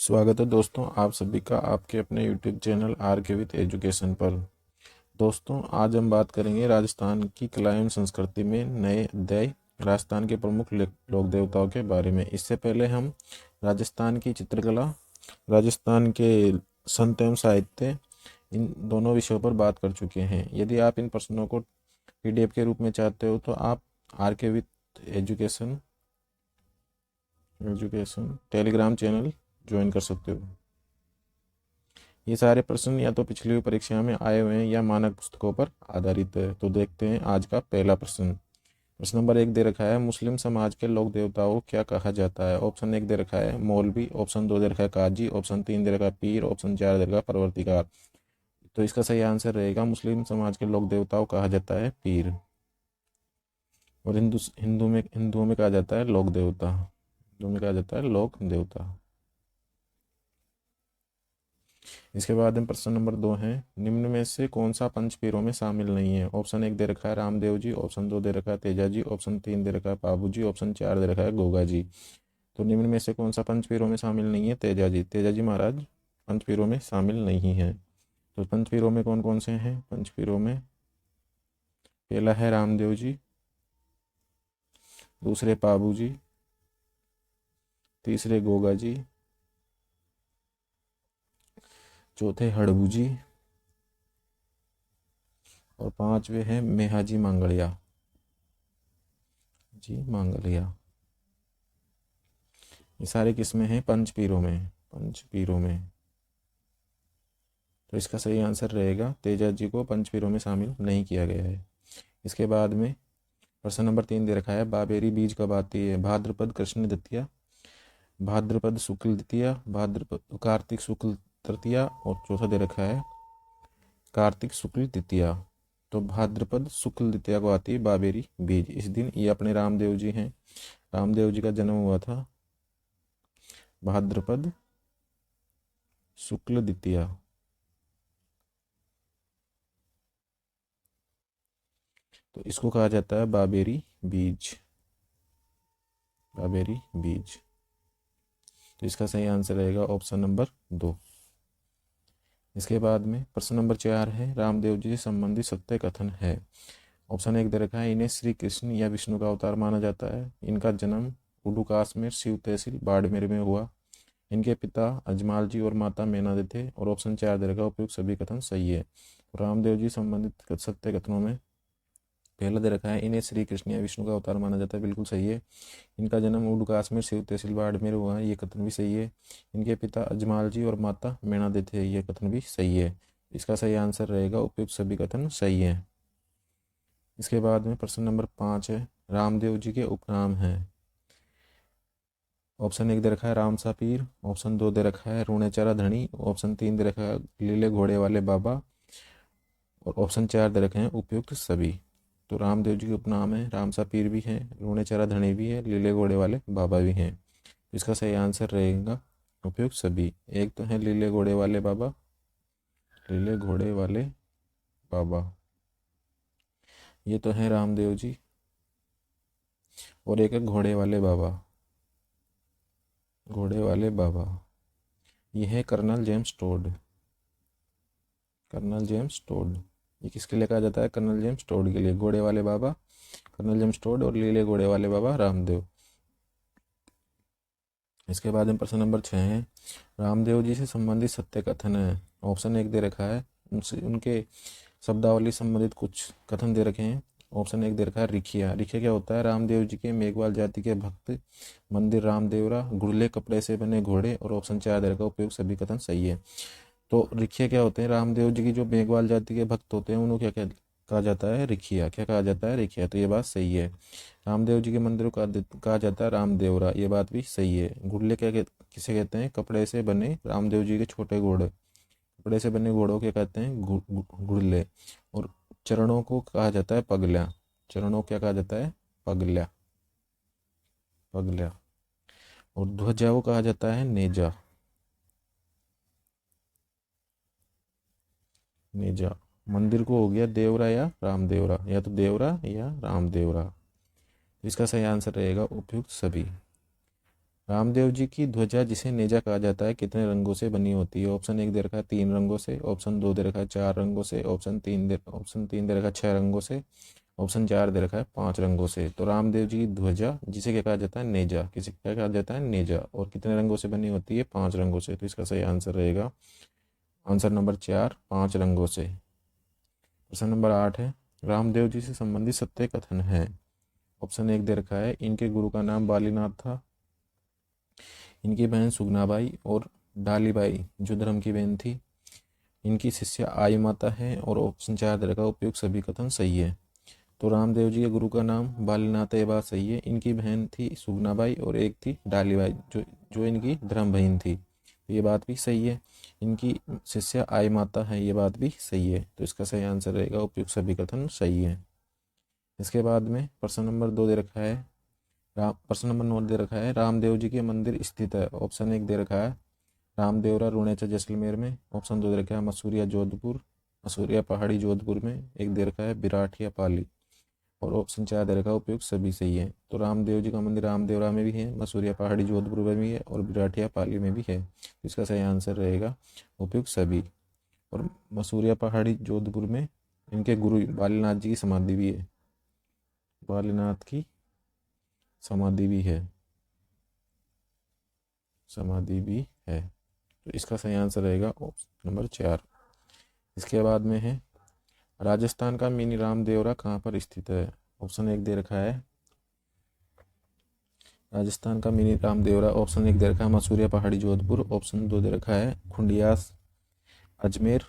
स्वागत है दोस्तों आप सभी का आपके अपने YouTube चैनल आर के विद एजुकेशन पर। दोस्तों आज हम बात करेंगे राजस्थान की कला एवं संस्कृति में नए अध्याय, राजस्थान के प्रमुख लोक देवताओं के बारे में। इससे पहले हम राजस्थान की चित्रकला, राजस्थान के संत एवं साहित्य, इन दोनों विषयों पर बात कर चुके हैं। यदि आप इन प्रश्नों को PDF के रूप में चाहते हो तो आप आर के with education Telegram channel join कर सकते हो। ये सारे प्रश्न या तो पिछली परीक्षा में आए हुए हैं या मानक पुस्तकों पर आधारित है। तो देखते हैं आज का पहला प्रश्न। प्रश्न नंबर 1 दे रखा है, मुस्लिम समाज के लोक देवताओं को क्या कहा जाता है। ऑप्शन 1 दे रखा है मौलवी, ऑप्शन 2 दे रखा है काजी, ऑप्शन 3 दे रखा है पीर, ऑप्शन 4 दे रखा है परवर्तिकार। तो इसका सही आंसर रहेगा मुस्लिम समाज के लोक देवताओं को कहा जाता है पीर, और हिंदुओं में कहा जाता है लोक देवता। हिंदुओं में कहा जाता है लोक देवता। इसके बाद में प्रश्न नंबर 2 है, निम्न में से कौन सा पंच पीरों में शामिल नहीं है। ऑप्शन 1 दे रखा है रामदेव जी, ऑप्शन 2 दे रखा है तेजा जी, ऑप्शन 3 दे रखा है बाबू जी, ऑप्शन 4 दे रखा है गोगा जी। तो निम्न में से कौन सा पंच पीरों में शामिल नहीं है। तेजा जी, तेजा जी महाराज पंच पीरों में शामिल नहीं है। तो पंच पीरों में कौन कौन से हैं। पंच पीरों में पहला है रामदेव जी, दूसरे बाबू जी, तीसरे गोगा जी, चौथे हड़बू जी, और पांचवे हैं मेहाजी मांगड़िया जी मांगलिया। ये सारे किस्में हैं पंच पीरों में, पंच पीरों में। तो इसका सही आंसर रहेगा तेजा जी को पंच पीरों में शामिल नहीं किया गया है। इसके बाद में प्रश्न नंबर 3 दे रखा है, बाबेरी बीज कब आती है। भाद्रपद कृष्ण द्वितीया, भाद्रपद शुक्ल द्वितीया, भाद्रपद कार्तिक शुक्ल तृतीया, और चौथा दे रखा है कार्तिक शुक्ल द्वितीया। तो भाद्रपद शुक्ल द्वितीया को आती है बाबेरी बीज। इस दिन ये अपने रामदेव जी हैं, रामदेव जी का जन्म हुआ था भाद्रपद शुक्ल द्वितीया। तो इसको कहा जाता है बाबेरी बीज, बाबेरी बीज। तो इसका सही आंसर रहेगा ऑप्शन नंबर 2। इसके बाद में प्रश्न नंबर 4 है, रामदेव जी से संबंधित सत्य कथन है। ऑप्शन 1 दे रखा है, इन्हें श्री कृष्ण या विष्णु का अवतार माना जाता है। इनका जन्म उडुकास में शिव तहसील बाड़मेर में हुआ। इनके पिता अजमाल जी और माता मेनादे थे। और ऑप्शन 4 दे रखा, उपयुक्त सभी कथन सही है। तो रामदेव जी संबंधित सत्य कथनों में पहला दे रखा है, इन्हें श्री कृष्ण या विष्णु का अवतार माना जाता है, बिल्कुल सही है। इनका जन्म उडुकास में शिव तहसील बाड़मेर हुआ है, ये कथन भी सही है। इनके पिता अजमाल जी और माता मेणादे थे, ये कथन भी सही है। इसका सही आंसर रहेगा उपयुक्त सभी कथन सही है। इसके बाद में प्रश्न नंबर 5 है, रामदेव जी के उपनाम हैं। ऑप्शन 1 दे रखा है रामसा पीर, ऑप्शन 2 दे रखा है रूणेचरा धनी, ऑप्शन 3 दे रखा है लीले घोड़े वाले बाबा, और ऑप्शन 4 दे रखे हैं उपयुक्त सभी। तो रामदेव जी के उपनाम है, रामसा पीर भी हैं, रूणेचरा धनी भी है, लीले घोड़े वाले बाबा भी हैं। इसका सही आंसर रहेगा उपयुक्त सभी। एक तो है लीले घोड़े वाले बाबा, लीले घोड़े वाले बाबा, ये तो है रामदेव जी, और एक है घोड़े वाले बाबा, घोड़े वाले बाबा, ये है colonel James Tod, colonel James Tod. ये किसके लिए कहा जाता है, कर्नल जेम्स टोड के लिए। घोड़े वाले बाबा कर्नल जेम्स टोड, और लीले घोड़े वाले बाबा रामदेव। इसके बाद में प्रश्न नंबर 6 है, रामदेव जी से संबंधित सत्य कथन है। ऑप्शन 1 दे रखा है उनके शब्दावली संबंधित कुछ कथन दे रखे हैं। ऑप्शन 1 दे रखा है रिखिया। रिखिया क्या होता है, रामदेव जी के मेघवाल जाति के भक्त, मंदिर रामदेवरा, गुड़ले कपड़े से बने घोड़े, और ऑप्शन 4 दे रखा उपयुक्त सभी कथन सही है। तो रिखिया क्या होते हैं, रामदेव जी की जो मेघवाल जाति के भक्त होते हैं उन्हें क्या क्या कहा जाता है, रिखिया। क्या कहा जाता है, रिखिया। तो ये बात सही है। रामदेव जी के मंदिर को कहा जाता है रामदेवरा, ये बात भी सही है। गुड़ले किसे कहते हैं, कपड़े से बने रामदेव जी के छोटे घोड़े, कपड़े से बने घोड़ों के कहते हैं गुड़ले। और चरणों को कहा जाता है पगल्या, चरणों को क्या कहा जाता है, पगल्या, पगल्या। और ध्वजा को कहा जाता है नेजा, नेजा। मंदिर को हो गया देवरा या रामदेवरा, या तो देवरा या रामदेवरा। इसका सही आंसर रहेगा उपयुक्त सभी। रामदेव जी की ध्वजा जिसे नेजा कहा जाता है कितने रंगों से बनी होती है? ऑप्शन एक दे रखा है 3 रंगों से, ऑप्शन 2 दे रखा है 4 रंगों से, ऑप्शन तीन दे रखा है 6 रंगों से, ऑप्शन 4 दे रखा है 5 रंगों से। तो रामदेव जी की ध्वजा जिसे क्या कहा जाता है? नेजा। किसे क्या कहा जाता है? नेजा। और कितने रंगों से बनी होती है? 5 रंगों से। तो इसका सही आंसर रहेगा आंसर नंबर 4, 5 रंगों से। प्रश्न नंबर 8 है, रामदेव जी से संबंधित सत्य कथन है। ऑप्शन एक दे रखा है, इनके गुरु का नाम बालीनाथ था, इनकी बहन सुगनाबाई और डालीबाई जो धर्म की बहन थी, इनकी शिष्या आई माता है, और ऑप्शन 4 दे रखा है, उपयुक्त सभी कथन सही है। तो रामदेव जी के गुरु का नाम बालीनाथ है, ये बात सही है। इनकी बहन थी सुगनाबाई और एक थी डालीबाई जो जो इनकी धर्म बहन थी, तो ये बात भी सही है। इनकी शिष्या आई माता है, ये बात भी सही है। तो इसका सही आंसर रहेगा उपयुक्त सभी कथन सही है। इसके बाद में प्रश्न नंबर 2 दे रखा है, प्रश्न नंबर 9 दे रखा है, रामदेव जी के मंदिर स्थित है। ऑप्शन एक दे रखा है रामदेवरा रुणेचा जैसलमेर में, ऑप्शन 2 दे रखा है मसूरिया जोधपुर, मसूरिया पहाड़ी जोधपुर में, एक दे रखा है बिराठिया पाली, और ऑप्शन 4 दे रखा है उपयुक्त सभी सही है। तो रामदेव जी का मंदिर रामदेवरा में भी है, मसूरिया पहाड़ी जोधपुर में भी है, और बिराठिया पाली में भी है। तो इसका सही आंसर रहेगा उपयुक्त सभी। और मसूरिया पहाड़ी जोधपुर में इनके गुरु बालीनाथ जी की समाधि भी है, बालीनाथ की समाधि भी है, समाधि भी है। तो इसका सही आंसर रहेगा ऑप्शन नंबर 4। इसके बाद में है, राजस्थान का मिनी रामदेवरा कहाँ पर स्थित है? ऑप्शन एक दे रखा है राजस्थान का मिनी रामदेवरा, ऑप्शन एक दे रखा है मसूरिया पहाड़ी जोधपुर, ऑप्शन 2 दे रखा है खुंडियास अजमेर,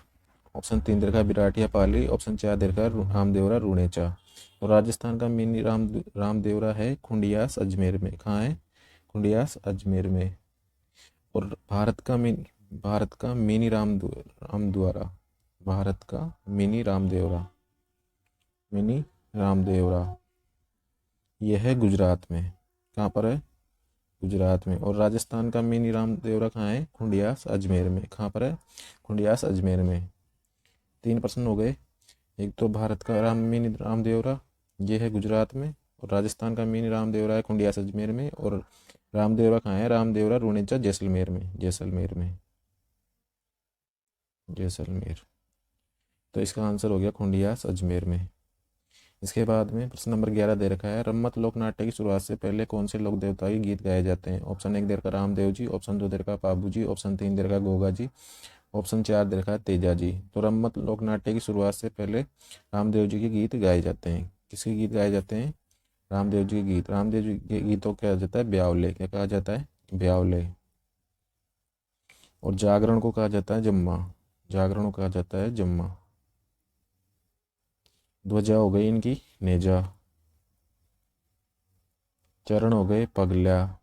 ऑप्शन 3 दे रखा है बिराटिया पाली, ऑप्शन 4 दे रखा है रामदेवरा रुणेचा। तो राजस्थान का मिनी रामदेवरा है खुंडियास अजमेर में। कहाँ है? खुंडियास अजमेर में। और भारत का मिनी रामद्वारा, भारत का मिनी रामदेवरा, मिनी रामदेवरा यह है गुजरात में। कहाँ पर है? गुजरात में। और राजस्थान का मिनी रामदेवरा कहाँ है? खुंडियास अजमेर में। कहाँ पर है? खुंडियास अजमेर में। 3 प्रश्न हो गए। एक तो भारत का मिनी रामदेवरा ये है गुजरात में, और राजस्थान का मिनी रामदेवरा है खुंडियास अजमेर में, और रामदेवरा कहाँ है? रामदेवरा रुणेचा जैसलमेर में, जैसलमेर में, जैसलमेर। तो इसका आंसर हो गया खुंडियास अजमेर में। इसके बाद में प्रश्न नंबर 11 दे रखा है, रम्मत लोक नाट्य की शुरुआत से पहले कौन से लोक देवता के गीत गाए जाते हैं? ऑप्शन एक दे रखा रामदेव जी, ऑप्शन 2 दे रखा पाबू जी, ऑप्शन 3 दे रखा गोगा जी, ऑप्शन 4 दे रखा है तेजा जी। तो रम्मत लोक नाट्य की शुरुआत से पहले रामदेव जी के गीत गाए जाते हैं। किसके गीत गाए जाते हैं? रामदेव जी के गीत। रामदेव जी के गीतों को कहा जाता है ब्यावले। क्या कहा जाता है? ब्यावले। और जागरण को कहा जाता है जम्मा, जागरण को कहा जाता है जम्मा। ध्वजा हो गई इनकी नेजा, चरण हो गए पगल्या,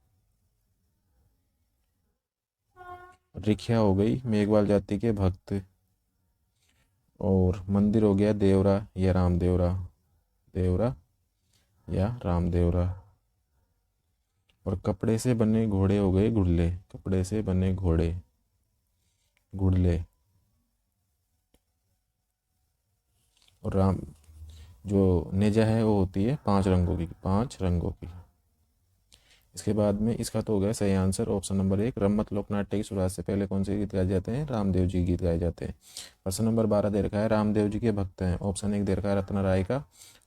रिख्या हो गई मेघवाल जाति के भक्त, और मंदिर हो गया देवरा या रामदेवरा, देवरा या रामदेवरा। और कपड़े से बने घोड़े हो गए घुड़ले, कपड़े से बने घोड़े घुड़ले। और राम जो नेजा है वो होती है 5 रंगों की, 5 रंगों की। इसके बाद में इसका तो हो गया सही आंसर ऑप्शन नंबर 1, रम्मत लोकनाट्य की शुरुआत से पहले कौन से गीत गाए जाते हैं? रामदेव जी गीत गाए जाते हैं। प्रश्न नंबर 12 दे रखा है, रामदेव जी के भक्त हैं। ऑप्शन 1 दे रखा है रत्ना राय का,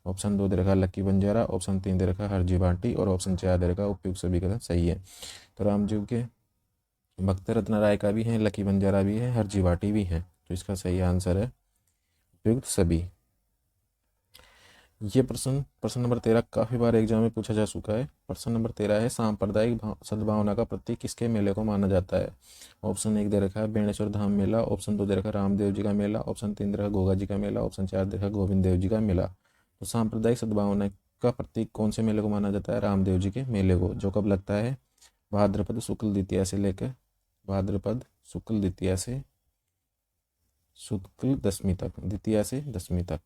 ऑप्शन 2 दे रखा है लक्की बंजारा, ऑप्शन 3 दे रखा है हरजी भाटी, और ऑप्शन 4 दे रखा है उपयुक्त सभी का सही है। तो राम जी के भक्त रत्ना राय का भी है, लक्की बंजारा भी है, हरजी भाटी भी है। तो इसका सही आंसर है उपयुक्त सभी। ये प्रश्न नंबर 13 काफ़ी बार एग्जाम में पूछा जा चुका है। प्रश्न नंबर 13 है, सांप्रदायिक सद्भावना का प्रतीक किसके मेले को माना जाता है? ऑप्शन 1 दे रखा है बेणेश्वर धाम मेला, ऑप्शन 2 दे रखा है रामदेव जी का मेला, ऑप्शन 3 दे रखा है गोगा जी का मेला, ऑप्शन 4 दे रखा है गोविंद देव जी का मेला। तो सांप्रदायिक सद्भावना का प्रतीक कौन से मेले को माना जाता है? रामदेव जी के मेले को, जो कब लगता है? भाद्रपद शुक्ल द्वितीया से लेकर भाद्रपद शुक्ल द्वितीया से शुक्ल दशमी तक, द्वितीया से दशमी तक,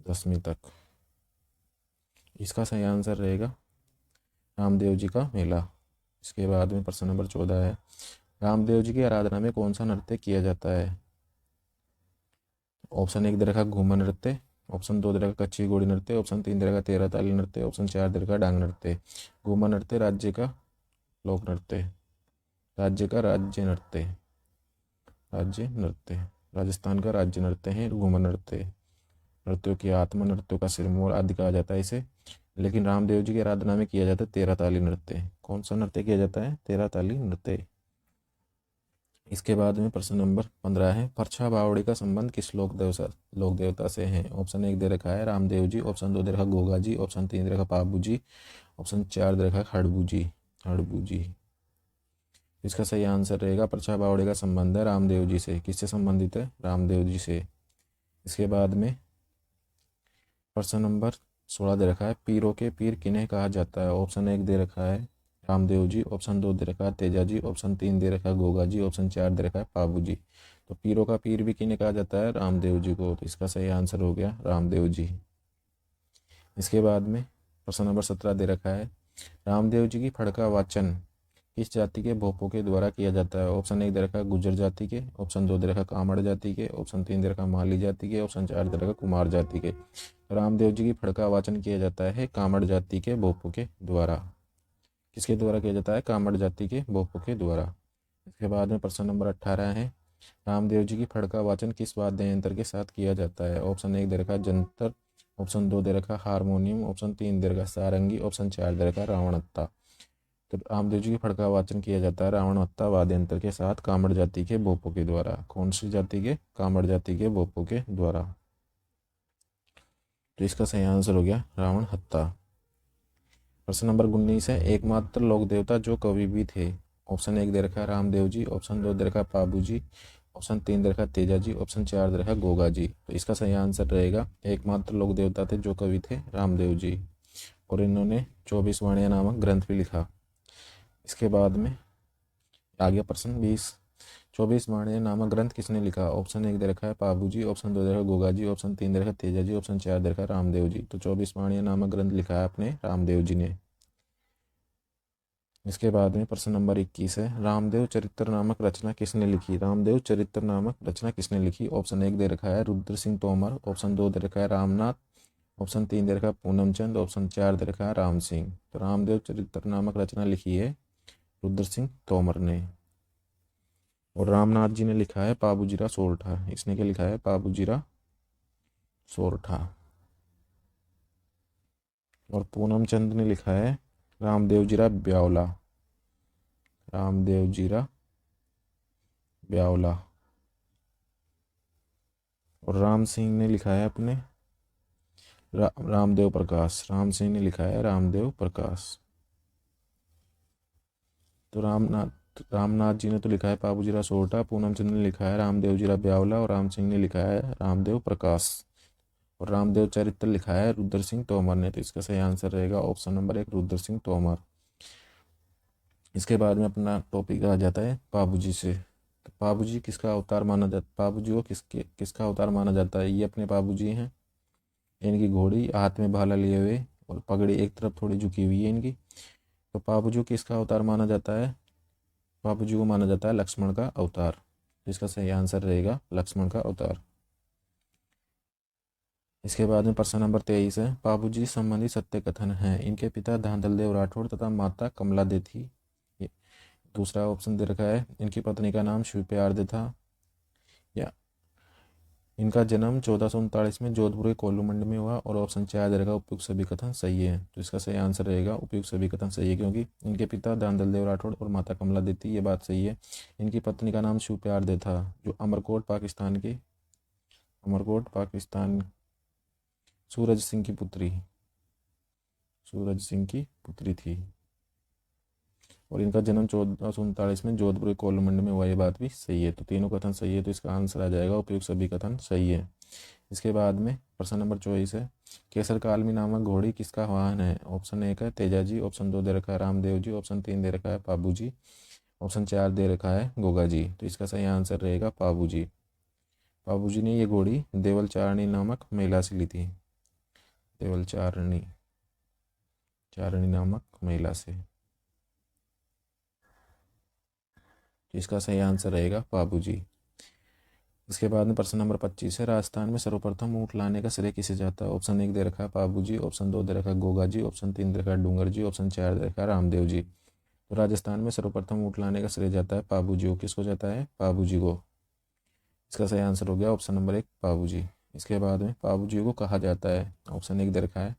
दशमी तक। इसका सही आंसर रहेगा रामदेव जी का मेला। इसके बाद में प्रश्न नंबर 14 है, रामदेव जी की आराधना में कौन सा नृत्य किया जाता है? ऑप्शन 1 दे रखा घूमर नृत्य, ऑप्शन 2 दे रखा कच्ची घोड़ी नृत्य, ऑप्शन 3 दे रखा 13 ताली नृत्य, ऑप्शन 4 दे रखा डांग नृत्य। घूमर नृत्य राज्य का लोक नृत्य। राज्य का राज्य नृत्य, राज्य नृत्य। राजस्थान का राज्य नृत्य है घूमर नृत्य। नृत्यों की आत्मा, नृत्यों का सिरमौर आदि कहा जाता है इसे। लेकिन रामदेव जी की आराधना में किया जाता है तेरह ताली नृत्य। कौन सा नृत्य किया जाता है? तेरह ताली नृत्य। इसके बाद में प्रश्न नंबर 15 है, परछा बावड़ी का संबंध किस लोक देवता से है? ऑप्शन 1 दे रखा है रामदेव जी, ऑप्शन 2 दे रखा गोगा जी, ऑप्शन 3 दे रखा पाबू जी, ऑप्शन 4 दे रखा हड़बू जी। हड़बू जी। इसका सही आंसर रहेगा परछा बावड़ी का संबंध है रामदेव जी से। किससे संबंधित है? रामदेव जी से। इसके बाद में प्रश्न नंबर 16 दे रखा है, पीरों के पीर किन्हें कहा जाता है? ऑप्शन 1 दे रखा है रामदेव जी, ऑप्शन 2 दे रखा है तेजा जी, ऑप्शन 3 दे रखा है गोगा जी, ऑप्शन 4 दे रखा है पाबू जी। तो पीरों का पीर भी किन्हें कहा जाता है? रामदेव जी को। तो इसका सही आंसर हो गया रामदेव जी। इसके बाद में प्रश्न नंबर 17 दे रखा है, रामदेव जी की फड़का वाचन किस जाति के भोपों के द्वारा किया जाता है? ऑप्शन 1 दे रखा है गुज्जर जाति के, ऑप्शन 2 दे रखा है कामड़ जाति के, ऑप्शन 3 दे रखा है माली जाति के, ऑप्शन 4 दे रखा है कुमार जाति के। रामदेव जी की फड़का वाचन किया जाता है कामड़ जाति के भोपों के द्वारा। किसके द्वारा किया जाता है? कामड़ जाति के भोपों के द्वारा। इसके बाद में प्रश्न नंबर 18 है, रामदेव जी की फड़का वाचन किस वाद्य यंत्र के साथ किया जाता है? ऑप्शन 1 दे रखा है जंतर, ऑप्शन 2 दे रखा है हारमोनियम, ऑप्शन 3 दे रखा है सारंगी, ऑप्शन 4 दे रखा है रावणत्ता। तो रामदेव जी की फड़का वाचन किया जाता है रावणत्ता वाद्य यंत्र के साथ कामड़ जाति के भोपों के द्वारा। कौन सी जाति के? कामड़ जाति के भोपों के द्वारा। तो इसका सही आंसर हो गया रावण हत्ता। प्रश्न नंबर 19 है, एकमात्र लोक देवता जो कवि भी थे। ऑप्शन 1 दे रखा है रामदेव जी, ऑप्शन 2 दे रखा है पाबू जी, ऑप्शन 3 दे रखा है तेजा जी, ऑप्शन 4 दे रखा है गोगा जी। तो इसका सही आंसर रहेगा एकमात्र लोक देवता थे जो कवि थे रामदेव जी, और इन्होंने 24 वाणियां नामक ग्रंथ भी लिखा। इसके बाद में आ गया प्रश्न 20, 24 वाणियां नामक ग्रंथ किसने लिखा? ऑप्शन 1 दे रखा है पाबू जी, ऑप्शन 2 दे रखा है गोगा जी, ऑप्शन 3 दे रखा है तेजा जी, ऑप्शन 4 दे रखा है रामदेव जी। तो 24 वाणियां नामक ग्रंथ लिखा है अपने रामदेव जी ने। इसके बाद में प्रश्न नंबर 21 है, रामदेव चरित्र नामक रचना किसने लिखी? रामदेव चरित्र नामक रचना किसने लिखी? ऑप्शन 1 दे रखा है रुद्र सिंह तोमर, ऑप्शन 2 दे रखा है रामनाथ, ऑप्शन 3 दे रखा है पूनम चंद, ऑप्शन 4 दे रखा है राम सिंह। तो रामदेव चरित्र नामक रचना लिखी है रुद्र सिंह तोमर ने। और रामनाथ जी ने लिखा है पाबूजीरा सोरठा। इसने क्या लिखा है? पाबूजीरा सोरठा। और पूनम चंद ने लिखा है रामदेव जीरा ब्यावला। रामदेव जीरा ब्यावला। और राम सिंह ने लिखा है अपने रामदेव प्रकाश। राम सिंह ने लिखा है रामदेव प्रकाश। तो रामनाथ जी ने तो लिखा है पाबूजीरा सोरठा, पूनम चंद ने लिखा है रामदेव जीरा ब्यावला, और राम सिंह ने लिखा है रामदेव प्रकाश। और रामदेव चरित्र लिखा है रुद्र सिंह तोमर ने। तो इसका सही आंसर रहेगा ऑप्शन नंबर 1 रुद्र सिंह तोमर। इसके बाद में अपना टॉपिक आ जाता है पाबूजी से। तो पाबूजी किसका अवतार माना जाता? पाबूजी को किसका अवतार माना जाता है? ये अपने पाबूजी हैं। इनकी घोड़ी हाथ में भाला लिए हुए और पगड़ी एक तरफ थोड़ी झुकी हुई है इनकी। तो पाबूजी किसका अवतार माना जाता है? पाबूजी को माना जाता है लक्ष्मण का अवतार। इसका सही आंसर रहेगा लक्ष्मण का अवतार। इसके बाद में प्रश्न नंबर 23 है, पाबूजी संबंधी सत्य कथन है। इनके पिता धांधल देव राठौड़ तथा माता कमला दे थी। दूसरा ऑप्शन दे रखा है इनकी पत्नी का नाम शिव प्यार दे था, या इनका जन्म 1439 में जोधपुर के कोल्लूमंड में हुआ, और ऑप्शन 4 दे रखा उपयुक्त सभी कथन सही है। तो इसका सही आंसर रहेगा उपयुक्त सभी कथन सही है, क्योंकि इनके पिता धांधल देव राठौड़ और माता कमला दे थी, ये बात सही है। इनकी पत्नी का नाम शिव प्यार दे था, जो अमरकोट पाकिस्तान सूरज सिंह की पुत्री थी। और इनका जन्म 1439 में जोधपुर कोल्लूमंड में हुआ, ये बात भी सही है। तो तीनों कथन सही है, तो इसका आंसर आ जाएगा उपयुक्त सभी कथन सही है। इसके बाद में प्रश्न नंबर 24 है, केसर कालमी नामक घोड़ी किसका वाहन है? ऑप्शन 1 है तेजा जी, ऑप्शन 2 दे रखा है रामदेव जी, ऑप्शन 3 दे रखा है पाबू जी, ऑप्शन 4 दे रखा है गोगा जी। तो इसका सही आंसर रहेगा पाबू जी। पाबू जी ने ये घोड़ी देवल चारणी नामक महिला से ली थी। देवल चारणी नामक महिला से। इसका सही आंसर रहेगा पाबू जी। इसके बाद में प्रश्न नंबर 25 है, राजस्थान में सर्वप्रथम ऊँट लाने का श्रेय किसे जाता है? ऑप्शन 1 दे रखा है पाबू जी, ऑप्शन 2 दे रखा है गोगा जी, ऑप्शन 3 दे रखा है डूंगर जी, ऑप्शन 4 दे रखा है रामदेव जी। तो राजस्थान में सर्वप्रथम ऊँट लाने का श्रेय जाता है पाबूजी को। किसको जाता है? पाबूजी को। इसका सही आंसर हो गया ऑप्शन नंबर 1 पाबूजी। इसके बाद में पाबूजी को कहा जाता है, ऑप्शन 1 दे रखा है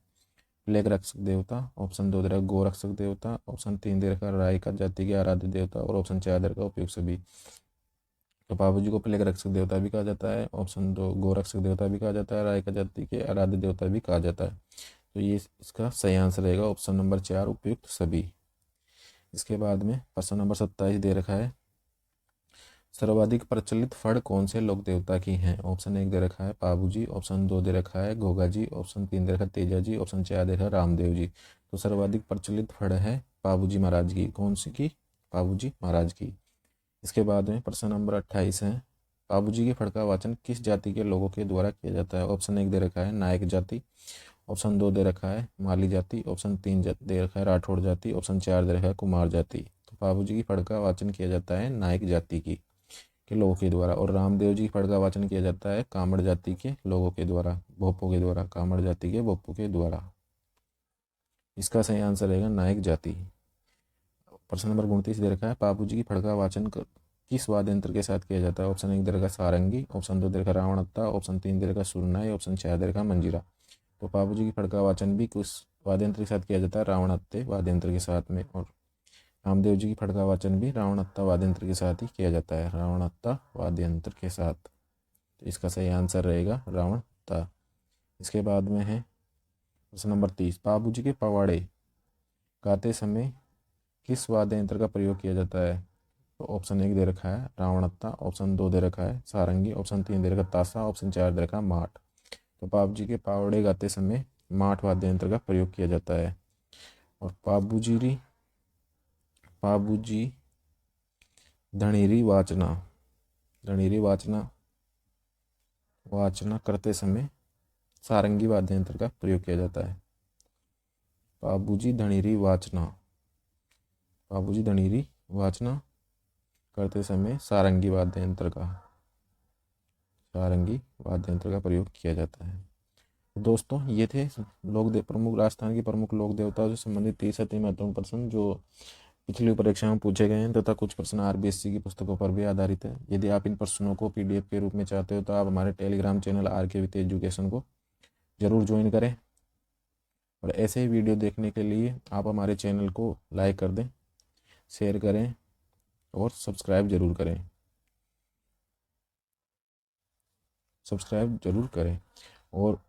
प्लेग रक्षक देवता, ऑप्शन 2 दे रखा गो रक्षक देवता, ऑप्शन 3 दे रखा रायका जाति के आराध्य देवता और ऑप्शन 4 दे रखा उपयुक्त सभी। तो पाबूजी को प्लेग रक्षक देवता भी कहा जाता है, ऑप्शन 2 गो रक्षक देवता भी कहा जाता है, रायका जाति के आराध्य देवता भी कहा जाता है। तो ये इसका सही आंसर रहेगा ऑप्शन नंबर 4 उपयुक्त सभी। इसके बाद में प्रश्न नंबर 27 दे रखा है सर्वाधिक प्रचलित फड़ कौन से लोक देवता की हैं? ऑप्शन 1 दे रखा है पाबूजी, ऑप्शन 2 दे रखा है घोगा जी, ऑप्शन 3 दे रखा है तेजा जी, ऑप्शन 4 दे रखा है रामदेव जी। तो सर्वाधिक प्रचलित फड़ है पाबूजी महाराज की। कौन सी की? पाबूजी महाराज की। इसके बाद में प्रश्न नंबर 28 है पाबूजी के फड़ का वाचन किस जाति के लोगों के द्वारा किया जाता है? ऑप्शन 1 दे रखा है नायक जाति, ऑप्शन 2 दे रखा है माली जाति, ऑप्शन 3 दे रखा है राठौड़ जाति, ऑप्शन 4 दे रखा है कुमार जाति। तो पाबूजी की फड़ का वाचन किया जाता है नायक जाति के लोगों के द्वारा, और रामदेव जी की फड़ का वाचन किया जाता है कामड़ जाति के लोगों के द्वारा, भोपों के द्वारा, कामड़ जाति के भोपों के द्वारा। इसका सही आंसर रहेगा नायक जाति। प्रश्न नंबर 29 दे रखा है पाबूजी की फड़ का वाचन किस वाद्य यंत्र के साथ किया जाता है? ऑप्शन 1 दे रखा सारंगी, ऑप्शन 2 दे रखा रावणत्ता, ऑप्शन 3 दे रखा सुरनाई, ऑप्शन 4 दे रखा मंजीरा। तो पाबूजी की फड़ का वाचन भी किस वाद्य यंत्र के साथ किया जाता है? रावणत्ते वाद्य यंत्र के साथ में। और रामदेव जी की फड़ का वाचन भी रावणत्ता वाद्य यंत्र के साथ ही किया जाता है, रावणत्ता वाद्य यंत्र के साथ। तो इसका सही आंसर रहेगा रावणत्ता। इसके बाद में है प्रश्न नंबर 30 पाबूजी के पवाड़े गाते समय किस वाद्य यंत्र का प्रयोग किया जाता है? तो ऑप्शन 1 दे रखा है रावणत्ता, ऑप्शन 2 दे रखा है सारंगी, ऑप्शन 3 दे रखा है ताशा, ऑप्शन 4 दे रखा है माठ। तो पाबूजी के पावड़े गाते समय माठ वाद्य यंत्र का प्रयोग किया जाता है। और पाबूजी धणीरी वाचना करते समय सारंगी वाद्य यंत्र का प्रयोग किया जाता है। पाबूजी धणीरी वाचना करते समय सारंगी वाद्य यंत्र का प्रयोग किया जाता है। तो दोस्तों ये थे प्रमुख राजस्थान की प्रमुख लोक देवताओं से संबंधित 30 अति महत्वपूर्ण प्रश्न जो पिछली परीक्षा में पूछे गए हैं तथा कुछ प्रश्न आरबीएससी की पुस्तकों पर भी आधारित है। यदि आप इन प्रश्नों को पीडीएफ के रूप में चाहते हो तो आप हमारे टेलीग्राम चैनल आरके वित्त एजुकेशन को जरूर ज्वाइन करें, और ऐसे ही वीडियो देखने के लिए आप हमारे चैनल को लाइक कर दें, शेयर करें और सब्सक्राइब जरूर करें और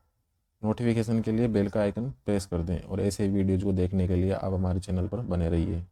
नोटिफिकेशन के लिए बेल का आइकन प्रेस कर दें, और ऐसे वीडियोज़ को देखने के लिए आप हमारे चैनल पर बने रहिए।